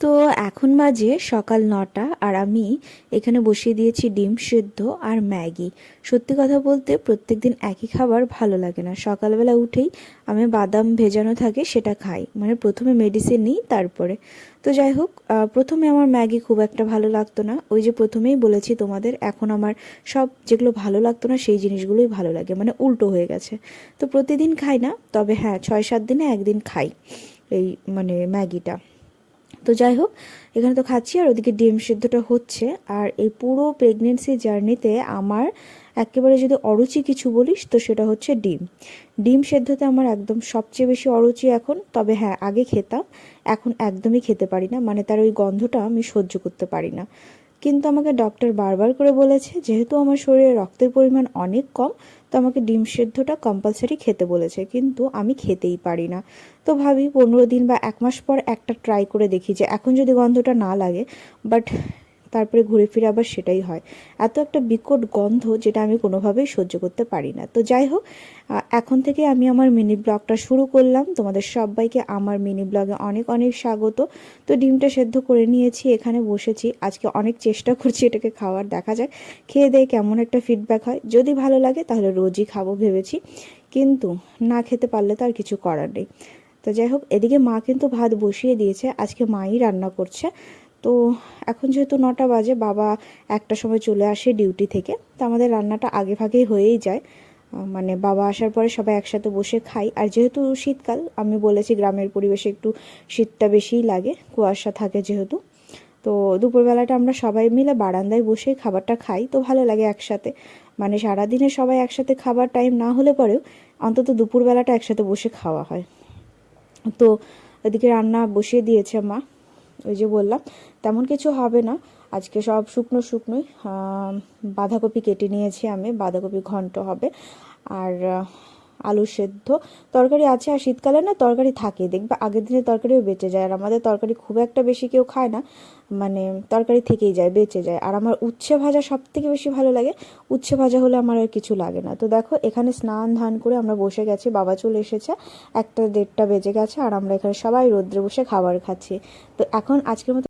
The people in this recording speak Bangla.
তো এখন বাজে সকাল ৯টা আর আমি এখানে বসিয়ে দিয়েছি ডিম সেদ্ধ আর ম্যাগি। সত্যি কথা বলতে প্রত্যেকদিন একই খাবার ভালো লাগে না। সকালবেলা উঠেই আমি বাদাম ভেজানো থাকে সেটা খাই, মানে প্রথমে মেডিসিন নিই তারপরে। তো যাই হোক, প্রথমে আমার ম্যাগি খুব একটা ভালো লাগতো না। ওই যে প্রথমেই বলেছি তোমাদের, এখন আমার সব যেগুলো ভালো লাগতো না সেই জিনিসগুলোই ভালো লাগে, মানে উল্টো হয়ে গেছে। তো প্রতিদিন খাই না, তবে হ্যাঁ ৬-৭ দিনে একদিন খাই এই মানে ম্যাগিটা। তো যাই হোক, এখানে তো খাচ্ছি আর ওদিকে ডিম সিদ্ধটা হচ্ছে। আর এই পুরো প্রেগনেন্সি জার্নিতে আমার একেবারে যদি অরুচি কিছু বলিস তো সেটা হচ্ছে ডিম। ডিম সেদ্ধতে আমার একদম সবচেয়ে বেশি অরুচি এখন। তবে হ্যাঁ, আগে খেতাম, এখন একদমই খেতে পারি না, মানে তার ওই গন্ধটা আমি সহ্য করতে পারি না। কিন্তু আমাকে ডক্টর বারবার করে বলেছে, যেহেতু আমার শরীরে রক্তের পরিমাণ অনেক কম, তো আমাকে ডিম সেদ্ধটা কম্পালসারি খেতে বলেছে, কিন্তু আমি খেতেই পারি না। তো ভাবি 15 দিন বা 1 মাস পর একটা ট্রাই করে দেখি, যে এখন যদি গন্ধটা না লাগে। বাট তারপরে ঘুরে ফিরে আবার সেটাই হয়। এত একটা বিকট গন্ধ যেটা আমি কোনোভাবেই সহ্য করতে পারি না। তো যাই হোক, এখন থেকে আমি আমার মিনি ব্লগটা শুরু করলাম। তোমাদের সবাইকে আমার মিনি ব্লগে অনেক অনেক স্বাগত। তো ডিমটা সেদ্ধ করে নিয়েছি, এখানে বসেছি। আজকে অনেক চেষ্টা করছি এটাকে খাওয়ার, দেখা যাক খেয়ে দিয়ে কেমন একটা ফিডব্যাক হয়। যদি ভালো লাগে তাহলে রোজই খাবো ভেবেছি, কিন্তু না খেতে পারলে তো আর কিছু করার নেই। তো যাই হোক, এদিকে মা কিন্তু ভাত বসিয়ে দিয়েছে, আজকে মাই রান্না করছে। তো এখন যেহেতু 9টা বাজে, বাবা একটা সময় চলে আসে ডিউটি থেকে, তো আমাদের রান্নাটা আগে ভাগেই হয়েই যায়। মানে বাবা আসার পরে সবাই একসাথে বসে খাই। আর যেহেতু শীতকাল, আমি বলেছি গ্রামের পরিবেশে একটু শীতটা বেশিই লাগে, কুয়াশা থাকে যেহেতু। তো দুপুরবেলাটা আমরা সবাই মিলে বারান্দায় বসে খাবারটা খাই, তো ভালো লাগে একসাথে। মানে সারাদিনে সবাই একসাথে খাবার টাইম না হলে পরেও অন্তত দুপুরবেলাটা একসাথে বসে খাওয়া হয়। তো এদিকে রান্না বসিয়ে দিয়েছে মা। ওই যে বললাম, তেমন কিছু হবে না আজকে, সব শুকনো শুকনোই। বাঁধাকপি কেটে নিয়েছি আমি, বাঁধাকপি ঘন্ট হবে। আর আলু সেদ্ধ তরকারি আছে। আর শীতকালে না তরকারি থাকে, দেখবে আগের দিনের তরকারিও বেঁচে যায়। আর আমাদের তরকারি খুব একটা বেশি কেউ খায় না, মানে তরকারি থেকেই যায়, বেঁচে যায়। আর আমার উচ্ছে ভাজা সব থেকে বেশি ভালো লাগে। উচ্ছে ভাজা হলে আমার আর কিছু লাগে না। তো দেখো, এখানে স্নান ধান করে আমরা বসে গেছি, বাবা চলে এসেছে। 1টা 1:30 বেজে গেছে আর আমরা এখানে সবাই রোদ্রে বসে খাবার খাচ্ছি। তো এখন আজকের মতো